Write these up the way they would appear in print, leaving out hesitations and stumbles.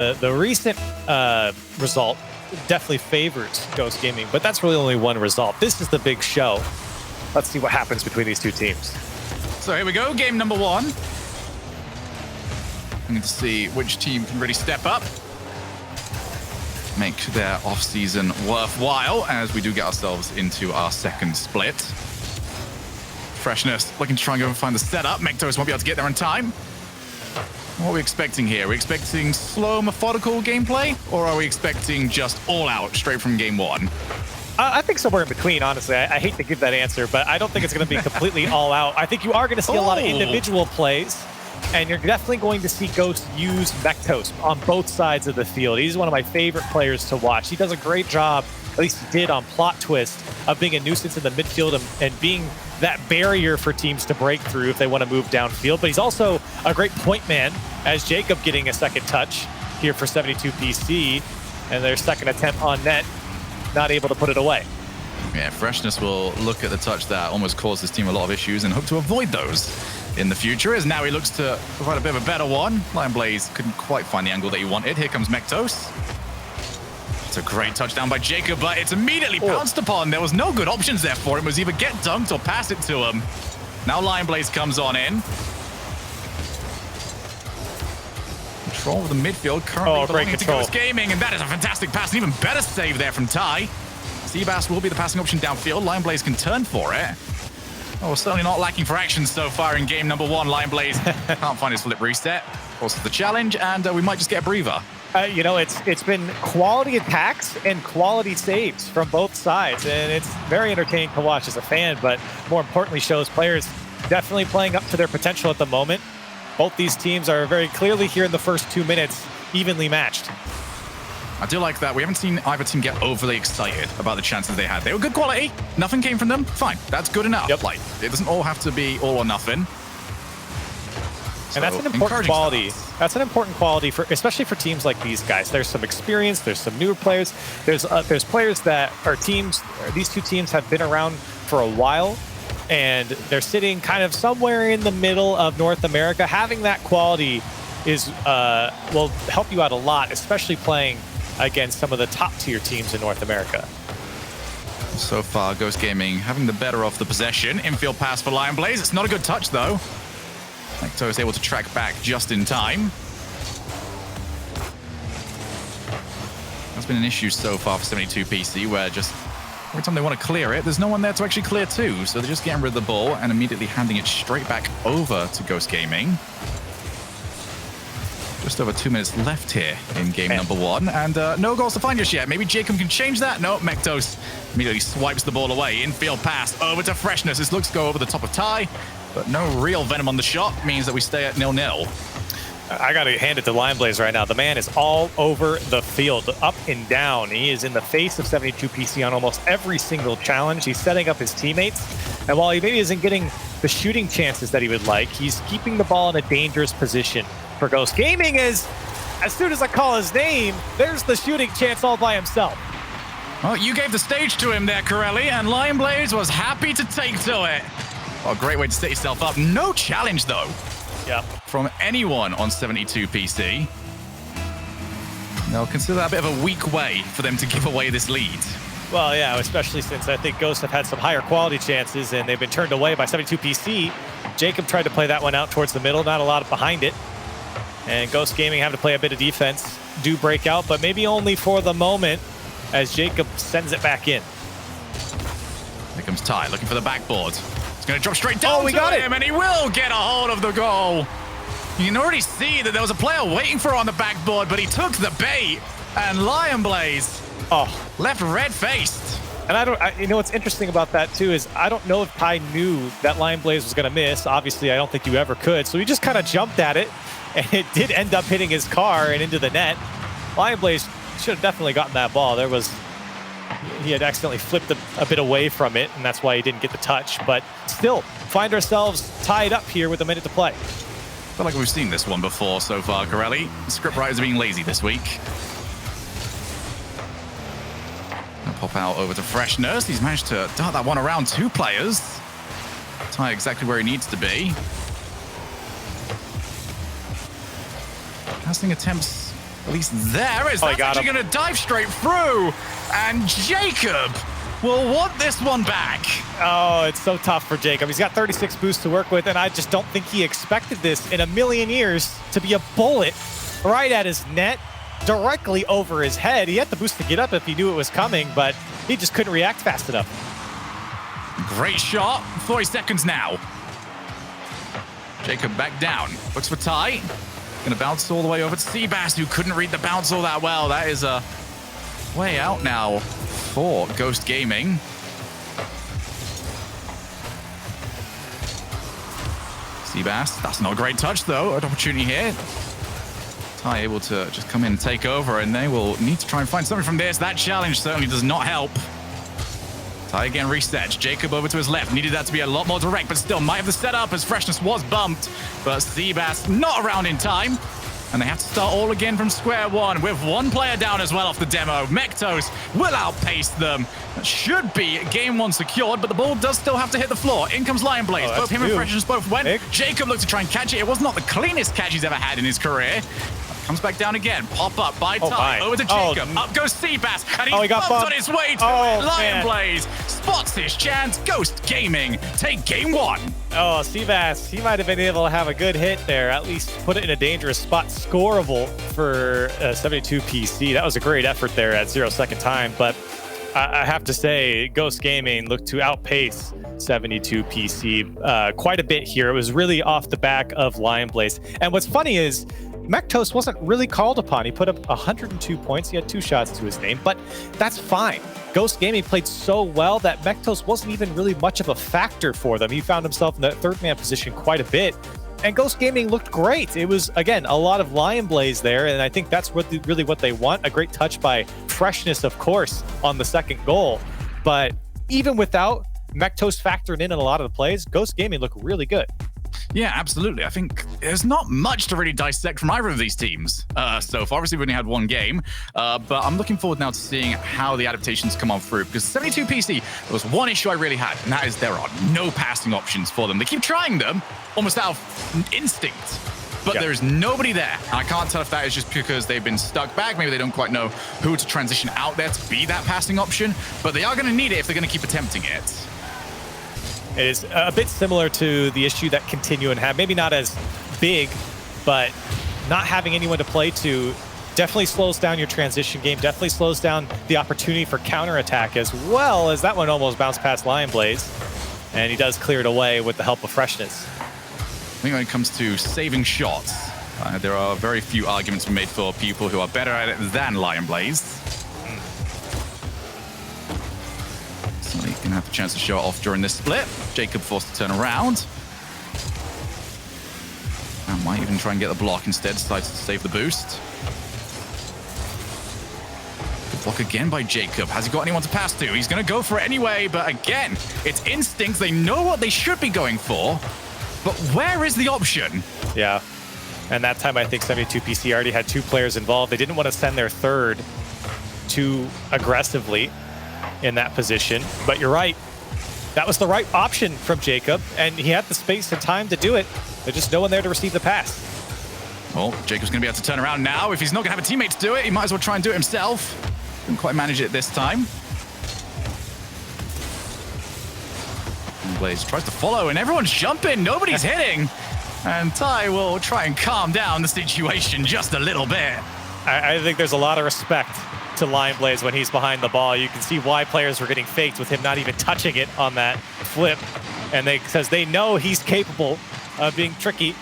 The recent result definitely favors Ghost Gaming, but that's really only one result. This is the big show. Let's see what happens between these two teams. So here we go, game number one. I'm going to see which team can really step up, make their off-season worthwhile, as we do get ourselves into our second split. Freshness looking to try and go and find the setup. Mektos won't be able to get there in time. What are we expecting here? Are we expecting slow, methodical gameplay, or are we expecting just all out straight from game one? I think somewhere in between, honestly. I hate to give that answer, but I don't think it's going to be completely all out. I think you are going to see a lot of individual plays, and you're definitely going to see Ghost use Mektos on both sides of the field. He's one of my favorite players to watch. He does a great job, at least he did on Plot Twist, of being a nuisance in the midfield and being that barrier for teams to break through if they want to move downfield. But he's also a great point man, as Jacob getting a second touch here for 72PC, and their second attempt on net, not able to put it away. Yeah, Freshness will look at the touch that almost caused his team a lot of issues and hope to avoid those in the future, as now he looks to provide a bit of a better one. Lion Blaze couldn't quite find the angle that he wanted. Here comes Mektos. It's a great touchdown by Jacob, but it's immediately pounced upon. There was no good options there for him. It was either get dunked or pass it to him. Now Lion Blaze comes on in. Control of the midfield currently belonging to Ghost Gaming, and that is a fantastic pass. An even better save there from Ty. Seabass will be the passing option downfield. Lion Blaze can turn for it. Oh, certainly not lacking for action so far in game number one. Lion Blaze can't find his flip reset. Also the challenge, and we might just get a breather. You know, it's been quality attacks and quality saves from both sides, and it's very entertaining to watch as a fan, but more importantly shows players definitely playing up to their potential at the moment. Both these teams are very clearly here in the first 2 minutes, evenly matched. I do like that. We haven't seen either team get overly excited about the chances they had. They were good quality. Nothing came from them. Fine. That's good enough. Yep. Like, it doesn't all have to be all or nothing. And that's an important quality. That's an important quality for, especially for teams like these guys. There's some experience. There's some newer players. There's players that are teams. These two teams have been around for a while, and they're sitting kind of somewhere in the middle of North America. Having that quality is will help you out a lot, especially playing against some of the top tier teams in North America. So far, Ghost Gaming having the better of the possession. Infield pass for Lion Blaze. It's not a good touch though. Mekto is able to track back just in time. That's been an issue so far for 72PC, where just every time they want to clear it, there's no one there to actually clear too. So they're just getting rid of the ball and immediately handing it straight back over to Ghost Gaming. Just over 2 minutes left here in game number one, and no goals to find just yet. Maybe Jacob can change that. No, Mektos immediately swipes the ball away. Infield pass over to Freshness. This looks to go over the top of Ty, but no real venom on the shot. Means that we stay at 0-0. I got to hand it to Lion Blaze right now. The man is all over the field, up and down. He is in the face of 72PC on almost every single challenge. He's setting up his teammates, and while he maybe isn't getting the shooting chances that he would like, he's keeping the ball in a dangerous position. For Ghost Gaming is, as soon as I call his name, there's the shooting chance all by himself. Well, you gave the stage to him there, Corelli, and Lion Blaze was happy to take to it. Oh, great way to set yourself up. No challenge, though. Yep. From anyone on 72PC. They'll consider that a bit of a weak way for them to give away this lead. Well, yeah, especially since I think Ghosts have had some higher quality chances, and they've been turned away by 72PC. Jacob tried to play that one out towards the middle, not a lot behind it. And Ghost Gaming have to play a bit of defense, do break out, but maybe only for the moment as Jacob sends it back in. Here comes Ty, looking for the backboard. It's going to drop straight down to him, and he will get a hold of the goal. You can already see that there was a player waiting for on the backboard, but he took the bait, and Lion Blaze left red-faced. And you know what's interesting about that too is I don't know if Ty knew that Lion Blaze was going to miss. Obviously, I don't think you ever could. So he just kind of jumped at it, and it did end up hitting his car and into the net. Lion Blaze should have definitely gotten that ball. He had accidentally flipped a bit away from it, and that's why he didn't get the touch. But still, find ourselves tied up here with a minute to play. I feel like we've seen this one before so far, Corelli. The script writers are being lazy this week. Pop out over to Freshness. He's managed to dart that one around two players. Ty exactly where he needs to be. Passing attempts At least there is. Oh, That's actually going to dive straight through. And Jacob will want this one back. Oh, it's so tough for Jacob. He's got 36 boosts to work with, and I just don't think he expected this in a million years to be a bullet right at his net, directly over his head. He had the boost to get up if he knew it was coming, but he just couldn't react fast enough. Great shot. 40 seconds now. Jacob back down. Looks for Ty. Gonna bounce all the way over to Seabass, who couldn't read the bounce all that well. That is a way out now for Ghost Gaming. Seabass, that's not a great touch though. An opportunity here. Ty able to just come in and take over, and they will need to try and find something from this. That challenge certainly does not help. Ty again resets. Jacob over to his left. Needed that to be a lot more direct, but still might have the setup as Freshness was bumped. But Seabass not around in time. And they have to start all again from square one with one player down as well off the demo. Mektos will outpace them. That should be game one secured, but the ball does still have to hit the floor. In comes Lion Blaze. Both him and Freshness both went. Big. Jacob looked to try and catch it. It was not the cleanest catch he's ever had in his career. Comes back down again. Pop up by Ty. Over to Jacob. Up goes Seabass. And he's bumped on his way to it. Lion Blaze spots his chance. Ghost Gaming take game one. Oh, Seabass, he might have been able to have a good hit there, at least put it in a dangerous spot, scoreable for 72 PC. That was a great effort there at 0-second time, but I have to say, Ghost Gaming looked to outpace 72 PC quite a bit here. It was really off the back of Lion Blaze. And what's funny is, Mektos wasn't really called upon. He put up 102 points. He had 2 shots to his name, but that's fine. Ghost Gaming played so well that Mektos wasn't even really much of a factor for them. He found himself in the third man position quite a bit, and Ghost Gaming looked great. It was, again, a lot of Lion Blaze there, and I think that's really what they want. A great touch by Freshness, of course, on the second goal. But even without Mektos factored in a lot of the plays, Ghost Gaming looked really good. Yeah, absolutely. I think there's not much to really dissect from either of these teams so far. Obviously, we only had one game, but I'm looking forward now to seeing how the adaptations come on through, because 72 PC, there was one issue I really had, and that is there are no passing options for them. They keep trying them almost out of instinct, but there's nobody there. And I can't tell if that is just because they've been stuck back. Maybe they don't quite know who to transition out there to be that passing option, but they are going to need it if they're going to keep attempting it. It is a bit similar to the issue that Continuum had. Maybe not as big, but not having anyone to play to definitely slows down your transition game, definitely slows down the opportunity for counterattack, as well as that one almost bounced past Lion Blaze. And he does clear it away with the help of Freshness. I think when it comes to saving shots, there are very few arguments made for people who are better at it than Lion Blaze. So he can have a chance to show it off during this split. Jacob forced to turn around. And might even try and get the block instead, decides to save the boost. Good block again by Jacob. Has he got anyone to pass to? He's going to go for it anyway, but again, it's instinct. They know what they should be going for, but where is the option? Yeah, and that time I think 72 PC already had 2 players involved. They didn't want to send their third too aggressively in that position, but you're right. That was the right option from Jacob, and he had the space and time to do it. There's just no one there to receive the pass. Well, Jacob's going to be able to turn around now. If he's not going to have a teammate to do it, he might as well try and do it himself. Didn't quite manage it this time. And Blaze tries to follow, and everyone's jumping. Nobody's hitting. And Ty will try and calm down the situation just a little bit. I think there's a lot of respect to Lion Blaze when he's behind the ball. You can see why players were getting faked with him not even touching it on that flip. And because they know he's capable of being tricky.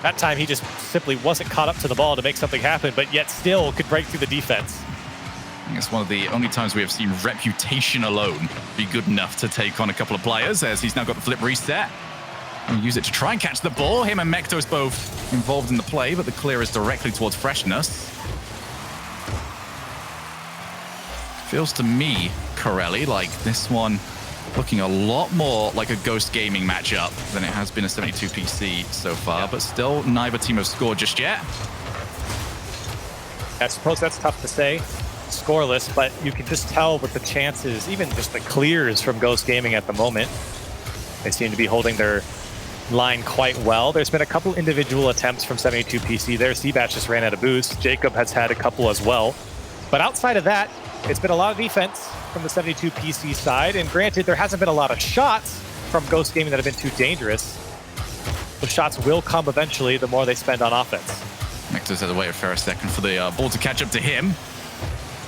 That time he just simply wasn't caught up to the ball to make something happen, but yet still could break through the defense. I think it's one of the only times we have seen reputation alone be good enough to take on a couple of players, as he's now got the flip reset. And use it to try and catch the ball. Him and Mektos both involved in the play, but the clear is directly towards Freshness. Feels to me, Corelli, like this one looking a lot more like a Ghost Gaming matchup than it has been a 72 PC so far, but still neither team have scored just yet. I suppose that's tough to say, scoreless, but you can just tell with the chances, even just the clears from Ghost Gaming at the moment. They seem to be holding their line quite well. There's been a couple individual attempts from 72PC there. Seabass just ran out of boost. Jacob has had a couple as well. But outside of that, it's been a lot of defense from the 72PC side. And granted, there hasn't been a lot of shots from Ghost Gaming that have been too dangerous. The shots will come eventually the more they spend on offense. Mectos had to wait a fair second for the ball to catch up to him.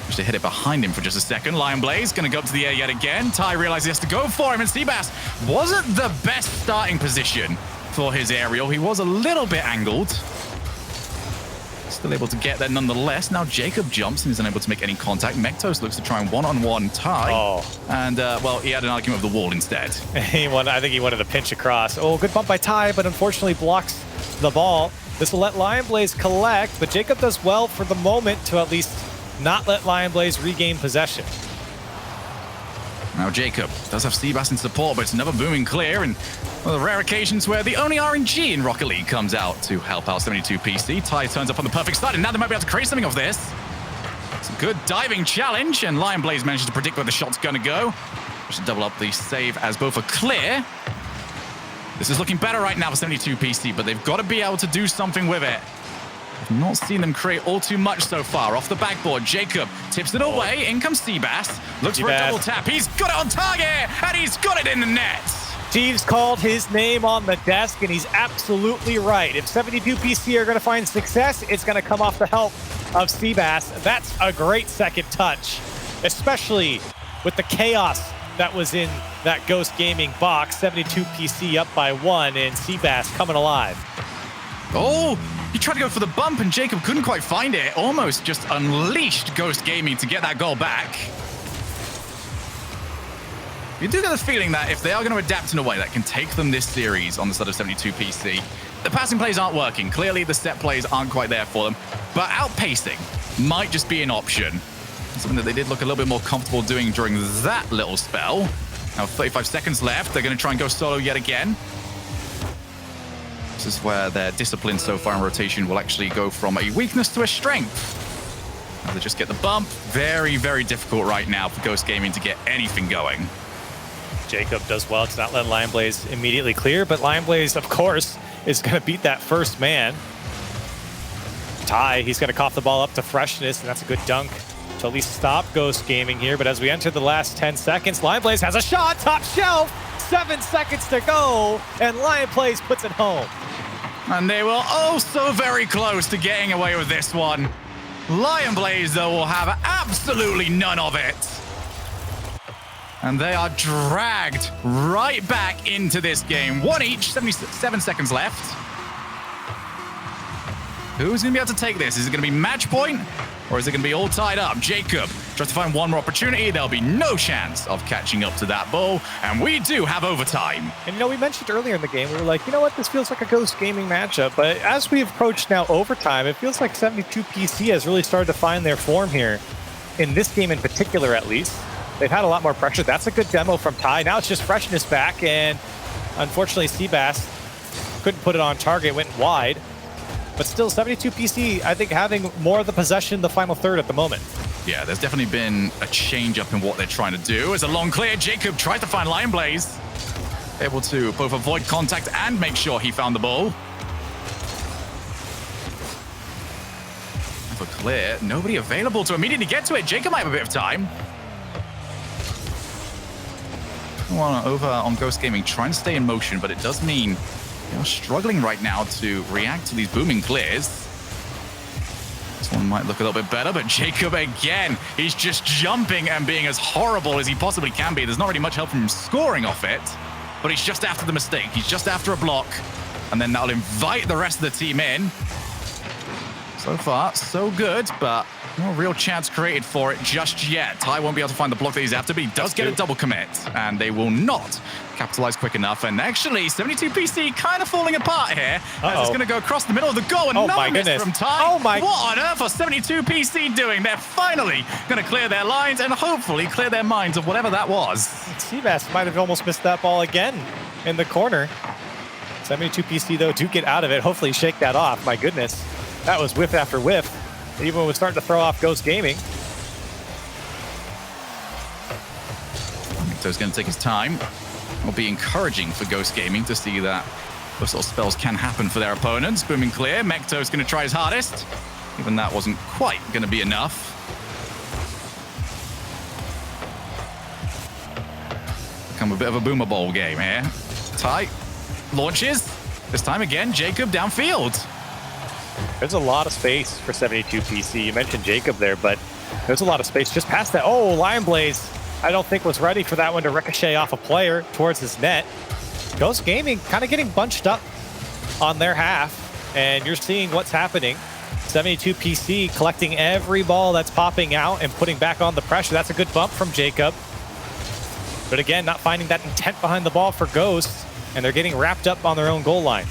Just to hit it behind him for just a second. Lion Blaze going to go up to the air yet again. Ty realizes he has to go for him, and Seabass wasn't the best starting position for his aerial. He was a little bit angled. Still able to get there nonetheless. Now Jacob jumps and is unable to make any contact. Mectos looks to try and one-on-one Ty. Oh. And, well, he had an argument with the wall instead. I think he wanted to pinch across. Oh, good bump by Ty, but unfortunately blocks the ball. This will let Lion Blaze collect, but Jacob does well for the moment to at least not let Lion Blaze regain possession. Now Jacob does have Seabass in support, but it's another booming clear, and one of the rare occasions where the only RNG in Rocket League comes out to help out 72PC. Ty turns up on the perfect side, and now they might be able to create something of this. It's a good diving challenge, and Lion Blaze manages to predict where the shot's going to go. Should double up the save as both are clear. This is looking better right now for 72PC, but they've got to be able to do something with it. I've not seen them create all too much so far. Off the backboard, Jacob tips it away. In comes Seabass. Looks for a double tap. He's got it on target, and he's got it in the net. Jeeves called his name on the desk, and he's absolutely right. If 72PC are going to find success, it's going to come off the help of Seabass. That's a great second touch, especially with the chaos that was in that Ghost Gaming box. 72PC up by 1, and Seabass coming alive. Oh! He tried to go for the bump, and Jacob couldn't quite find it. Almost just unleashed Ghost Gaming to get that goal back. You do get the feeling that if they are going to adapt in a way that can take them this series on the side of 72PC, the passing plays aren't working. Clearly, the set plays aren't quite there for them. But outpacing might just be an option. Something that they did look a little bit more comfortable doing during that little spell. Now, 35 seconds left. They're going to try and go solo yet again. This is where their discipline so far in rotation will actually go from a weakness to a strength. Now they just get the bump. Very, very difficult right now for Ghost Gaming to get anything going. Jacob does well to not let Lion Blaze immediately clear, but Lion Blaze, of course, is going to beat that first man. Ty, he's going to cough the ball up to freshness, and that's a good dunk to at least stop Ghost Gaming here. But as we enter the last 10 seconds, Lion Blaze has a shot, top shelf, 7 seconds to go, and Lion Blaze puts it home. And they were oh so very close to getting away with this one. Lion Blaze, though, will have absolutely none of it. And they are dragged right back into this game. One each, 77 seconds left. Who's going to be able to take this? Is it going to be match point? Or is it going to be all tied up? Jacob tries to find one more opportunity. There'll be no chance of catching up to that ball. And we do have overtime. And, we mentioned earlier in the game, we were like, you know what? This feels like a Ghost Gaming matchup. But as we approach now overtime, it feels like 72PC has really started to find their form here. In this game in particular, at least. They've had a lot more pressure. That's a good demo from Ty. Now it's just freshness back. And unfortunately, Seabass couldn't put it on target. Went wide. But still, 72PC, I think, having more of the possession the final third at the moment. Yeah, there's definitely been a change up in what they're trying to do. As a long clear, Jacob tries to find Lion Blaze. Able to both avoid contact and make sure he found the ball. For clear, nobody available to immediately get to it. Jacob might have a bit of time. Well, over on Ghost Gaming, trying to stay in motion, but it does mean they're struggling right now to react to these booming clears. This one might look a little bit better, but Jacob again, he's just jumping and being as horrible as he possibly can be. There's not really much help from him scoring off it, but he's just after the mistake. He's just after a block, and then that'll invite the rest of the team in. So far, so good, but no real chance created for it just yet. Ty won't be able to find the block that he's after, but he does get a double commit, and they will not capitalize quick enough. And actually, 72PC kind of falling apart here. As it's going to go across the middle of the goal, and another miss from Ty. What on earth are 72PC doing? They're finally going to clear their lines and hopefully clear their minds of whatever that was. Seabass might have almost missed that ball again in the corner. 72PC, though, do get out of it. Hopefully shake that off. My goodness. That was whiff after whiff. Even was starting to throw off Ghost Gaming. So he's going to take his time. It'll be encouraging for Ghost Gaming to see that those sort of spells can happen for their opponents. Booming clear. Mekto's going to try his hardest. Even that wasn't quite going to be enough. Become a bit of a boomer bowl game here. Ty launches. This time again, Jacob downfield. There's a lot of space for 72 PC. You mentioned Jacob there, but there's a lot of space just past that. Oh, Lion Blaze, I don't think was ready for that one to ricochet off a player towards his net. Ghost Gaming kind of getting bunched up on their half, and you're seeing what's happening. 72 PC collecting every ball that's popping out and putting back on the pressure. That's a good bump from Jacob. But again, not finding that intent behind the ball for Ghost, and they're getting wrapped up on their own goal line.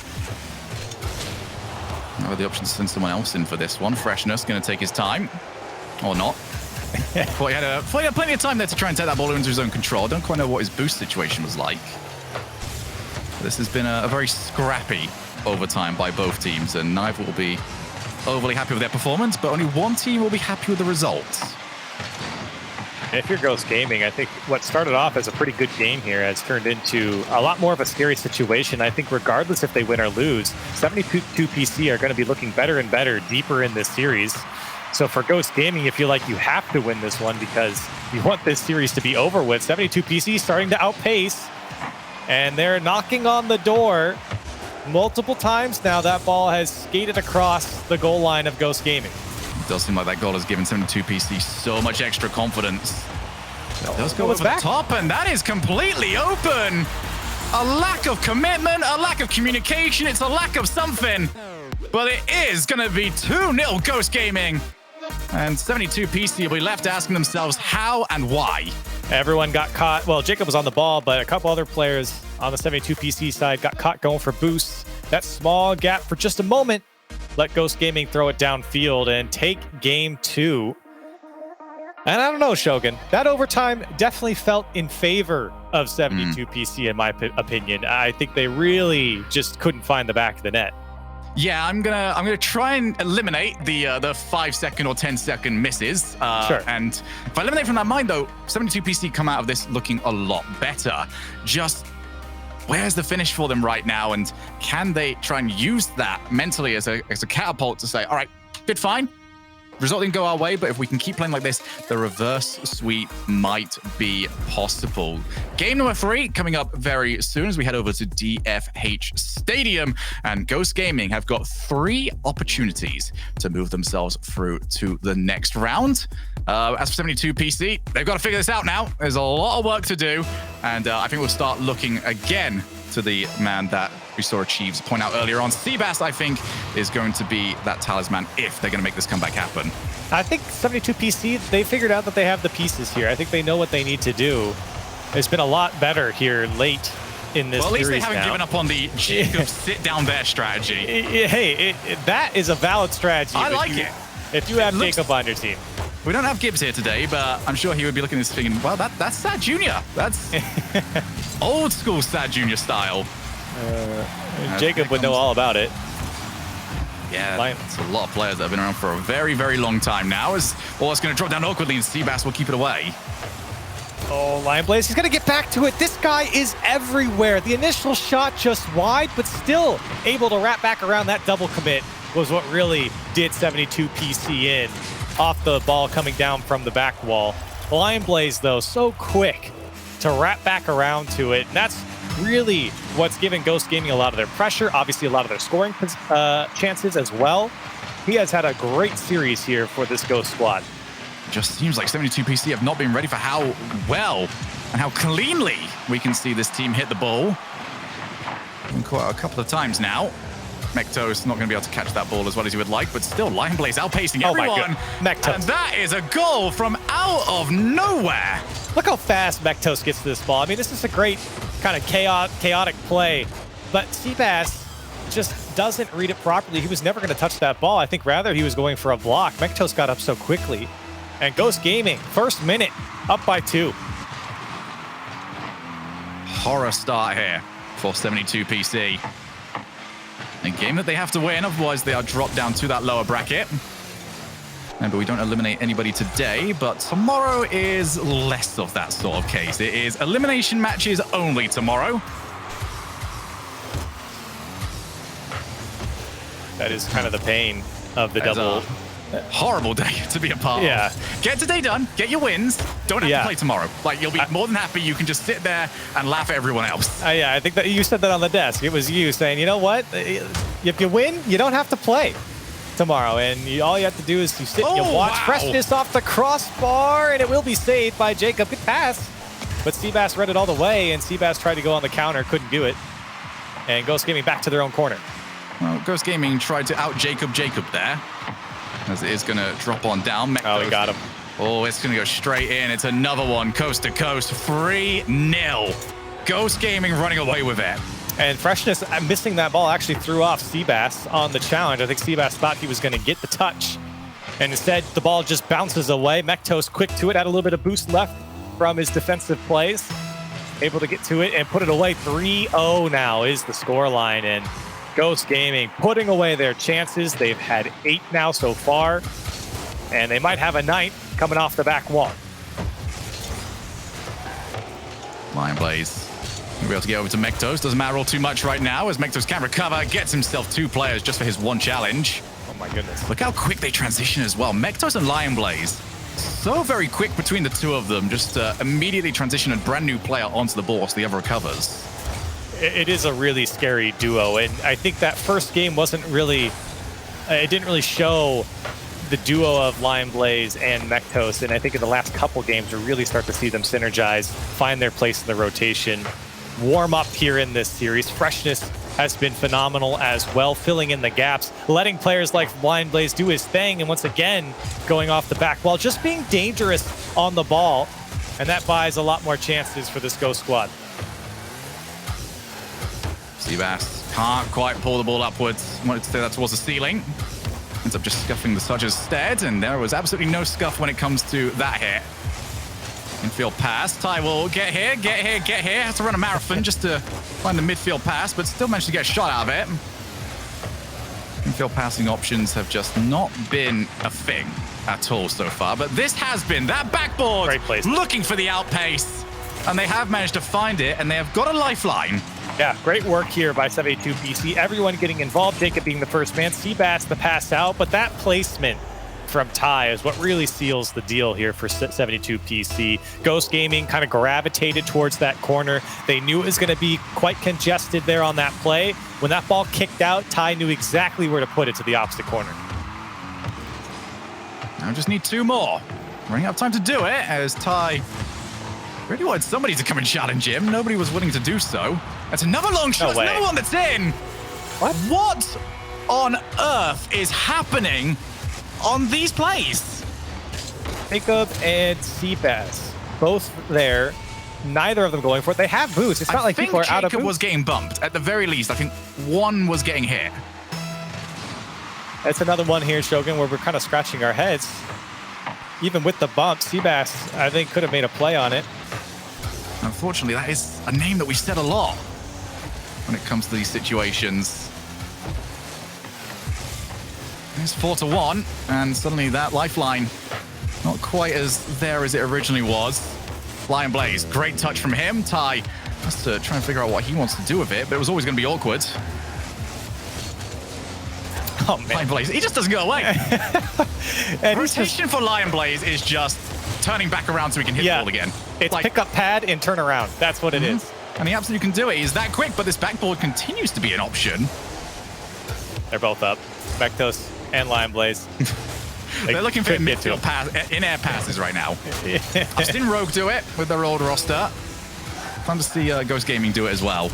Now the option to send someone else in for this one. Freshness going to take his time. Or not. Thought he had plenty of time there to try and take that ball into his own control. I don't quite know what his boost situation was like. This has been a very scrappy overtime by both teams, and neither will be overly happy with their performance, but only one team will be happy with the results. If you're Ghost Gaming, I think what started off as a pretty good game here has turned into a lot more of a scary situation. I think regardless if they win or lose, 72 PC are going to be looking better and better deeper in this series. So for Ghost Gaming, you feel like you have to win this one because you want this series to be over with. 72 PC starting to outpace, and they're knocking on the door multiple times now. That ball has skated across the goal line of Ghost Gaming. It does seem like that goal has given 72 PC so much extra confidence. It does go over the top, and that is completely open. A lack of commitment, a lack of communication. It's a lack of something. But it is going to be 2-0 Ghost Gaming. And 72 PC will be left asking themselves how and why. Everyone got caught. Well, Jacob was on the ball, but a couple other players on the 72 PC side got caught going for boosts. That small gap for just a moment let Ghost Gaming throw it downfield and take game 2. And I don't know, Shogun. That overtime definitely felt in favor of 72 PC, in my opinion. I think they really just couldn't find the back of the net. Yeah, I'm gonna try and eliminate the 5-second or 10-second misses. Sure. And if I eliminate from that mind, though, 72 PC come out of this looking a lot better. Just where's the finish for them right now, and can they try and use that mentally as a catapult to say, all right, did fine. Result didn't go our way, but if we can keep playing like this, the reverse sweep might be possible. Game number 3 coming up very soon as we head over to DFH Stadium, and Ghost Gaming have got 3 opportunities to move themselves through to the next round. As for 72 PC, they've got to figure this out now. There's a lot of work to do, and I think we'll start looking again to the man that we saw Achieves point out earlier on. Seabass, I think, is going to be that talisman if they're going to make this comeback happen. I think 72 PC, they figured out that they have the pieces here. I think they know what they need to do. It's been a lot better here late in this series. Well, at least they haven't given up on the Jacob sit down there strategy. Hey, that is a valid strategy. I like it. If you have Jacob on your team. We don't have Gibbs here today, but I'm sure he would be looking at this thinking, well, that's Sad Jr. That's old school Sad Jr. style. Jacob would know all about it. Yeah, it's a lot of players that have been around for a very, very long time now. It's going to drop down awkwardly, and Seabass will keep it away. Oh, Lion Blaze, he's going to get back to it. This guy is everywhere. The initial shot just wide, but still able to wrap back around. That double commit was what really did 72 PC in off the ball coming down from the back wall. Lion Blaze, though, so quick to wrap back around to it. And that's really what's giving Ghost Gaming a lot of their pressure, obviously a lot of their scoring chances as well. He has had a great series here for this Ghost squad. Just seems like 72 PC have not been ready for how well and how cleanly we can see this team hit the ball. Quite a couple of times now. Mekto's not going to be able to catch that ball as well as he would like, but still, Lion Blaze outpacing everyone. Mektos. And that is a goal from out of nowhere. Look how fast Mektos gets to this ball. I mean, this is a great kind of chaotic play, but Seabass just doesn't read it properly. He was never going to touch that ball. I think rather he was going for a block. Mektos got up so quickly. And Ghost Gaming, first minute, up by 2. Horror start here for 72 PC. A game that they have to win, otherwise they are dropped down to that lower bracket. Remember, we don't eliminate anybody today, but tomorrow is less of that sort of case. It is elimination matches only tomorrow. That is kind of the pain of the double. Horrible day to be a part of. Get today done, get your wins, don't have to play tomorrow. Like, you'll be more than happy. You can just sit there and laugh at everyone else. Yeah, I think that you said that on the desk. It was you saying, you know what? If you win, you don't have to play tomorrow. And all you have to do is you sit and you watch. Freshness off the crossbar, and it will be saved by Jacob. Good pass. But Seabass read it all the way, and Seabass tried to go on the counter, couldn't do it. And Ghost Gaming back to their own corner. Well, Ghost Gaming tried to out Jacob there. As it is going to drop on down. Oh, we got him. Oh, it's going to go straight in. It's another one, coast to coast, 3-0. Ghost Gaming running away with it. And Freshness missing that ball actually threw off Seabass on the challenge. I think Seabass thought he was going to get the touch. And instead, the ball just bounces away. Mektos quick to it, had a little bit of boost left from his defensive plays. Able to get to it and put it away. 3-0 now is the scoreline. And Ghost Gaming putting away their chances. They've had 8 now so far, and they might have a 9th coming off the back wall. Lion Blaze will be able to get over to Mektos. Doesn't matter all too much right now as Mektos can recover, gets himself 2 players just for his 1 challenge. Oh my goodness. Look how quick they transition as well. Mektos and Lion Blaze. So very quick between the 2 of them. Just immediately transition a brand new player onto the ball so the other recovers. It is a really scary duo, and I think that first game wasn't really, it didn't really show the duo of Lion Blaze and Mektos, and I think in the last couple games we really start to see them synergize, find their place in the rotation, warm up here in this series. Freshness has been phenomenal as well, filling in the gaps, letting players like Lion Blaze do his thing, and once again, going off the back wall, just being dangerous on the ball, and that buys a lot more chances for this Ghost squad. Seabass can't quite pull the ball upwards. Wanted to stay that towards the ceiling. Ends up just scuffing the Sudge instead, and there was absolutely no scuff when it comes to that hit. Infield pass. Ty will get here. Has to run a marathon just to find the midfield pass, but still managed to get a shot out of it. Infield passing options have just not been a thing at all so far, but this has been that backboard. Great place. Looking for the outpace, and they have managed to find it, and they have got a lifeline. Yeah, great work here by 72 PC. Everyone getting involved, Jacob being the first man, Seabass the pass out, but that placement from Ty is what really seals the deal here for 72 PC. Ghost Gaming kind of gravitated towards that corner. They knew it was going to be quite congested there on that play. When that ball kicked out, Ty knew exactly where to put it to the opposite corner. Now just need 2 more. Running out of time to do it as Ty really wanted somebody to come and challenge him. Nobody was willing to do so. That's another long shot. No way. Another one that's in. What on earth is happening on these plays? Jacob and Seabass, both there. Neither of them going for it. They have boots. It's not like people are out of boots. Jacob was getting bumped. At the very least, I think one was getting hit. That's another one here, Shogun, where we're kind of scratching our heads. Even with the bump, Seabass, I think, could have made a play on it. Unfortunately, that is a name that we said a lot when it comes to these situations. It's 4-1, and suddenly that lifeline not quite as there as it originally was. Lion Blaze, great touch from him. Ty has to try and figure out what he wants to do with it, but it was always going to be awkward. Oh, man. Lion Blaze, he just doesn't go away. And rotation for Lion Blaze is just turning back around so he can hit the ball again. It's like, pick up pad and turn around. That's what it is. And he absolutely can do it. He's that quick, but this backboard continues to be an option. They're both up. Mektos and Lion Blaze. They're looking for midfield pass, in-air passes right now. I've seen Rogue do it with their old roster. Fun to see Ghost Gaming do it as well.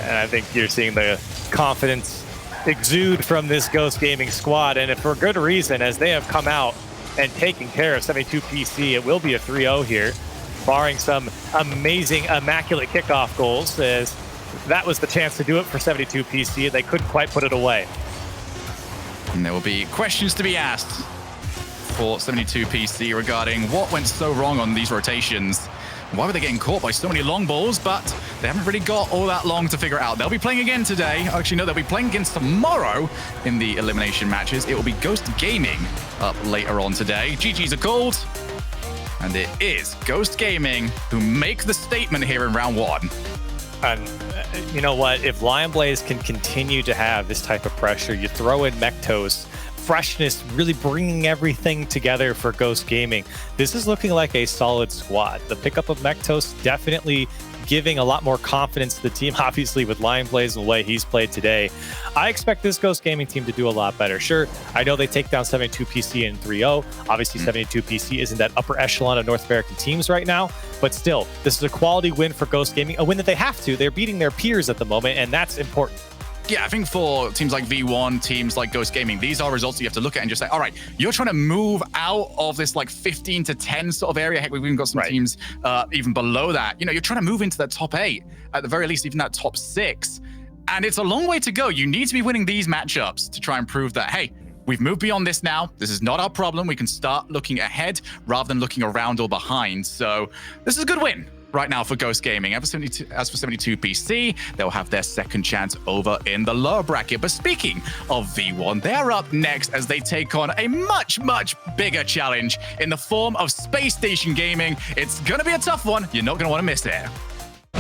And I think you're seeing the confidence exude from this Ghost Gaming squad, and for good reason, as they have come out and taken care of 72 PC. It will be a 3-0 here, barring some amazing, immaculate kickoff goals, as that was the chance to do it for 72 PC, and they couldn't quite put it away. And there will be questions to be asked for 72 PC regarding what went so wrong on these rotations. Why were they getting caught by so many long balls? But they haven't really got all that long to figure it out. They'll be playing again today. Actually, no, they'll be playing again tomorrow in the elimination matches. It will be Ghost Gaming up later on today. GGs are called. And it is Ghost Gaming who make the statement here in round 1. And you know what? If Lion Blaze can continue to have this type of pressure, you throw in Mektos, freshness, really bringing everything together for Ghost Gaming. This is looking like a solid squad. The pickup of Mektos definitely giving a lot more confidence to the team, obviously, with Lion Blaze and the way he's played today. I expect this Ghost Gaming team to do a lot better. Sure, I know they take down 72 PC in 3-0. Obviously, 72 PC isn't that upper echelon of North American teams right now, but still, this is a quality win for Ghost Gaming, a win that they have to. They're beating their peers at the moment, and that's important. Yeah, I think for teams like V1, teams like Ghost Gaming, these are results that you have to look at and just say, all right, you're trying to move out of this like 15 to 10 sort of area. Heck, we've even got some teams even below that. You know, you're trying to move into that top 8, at the very least, even that top 6. And it's a long way to go. You need to be winning these matchups to try and prove that, hey, we've moved beyond this now. This is not our problem. We can start looking ahead rather than looking around or behind. So this is a good win right now for Ghost Gaming. As for 72 PC, they'll have their second chance over in the lower bracket. But speaking of V1, they're up next as they take on a much, much bigger challenge in the form of Space Station Gaming. It's going to be a tough one. You're not going to want to miss it.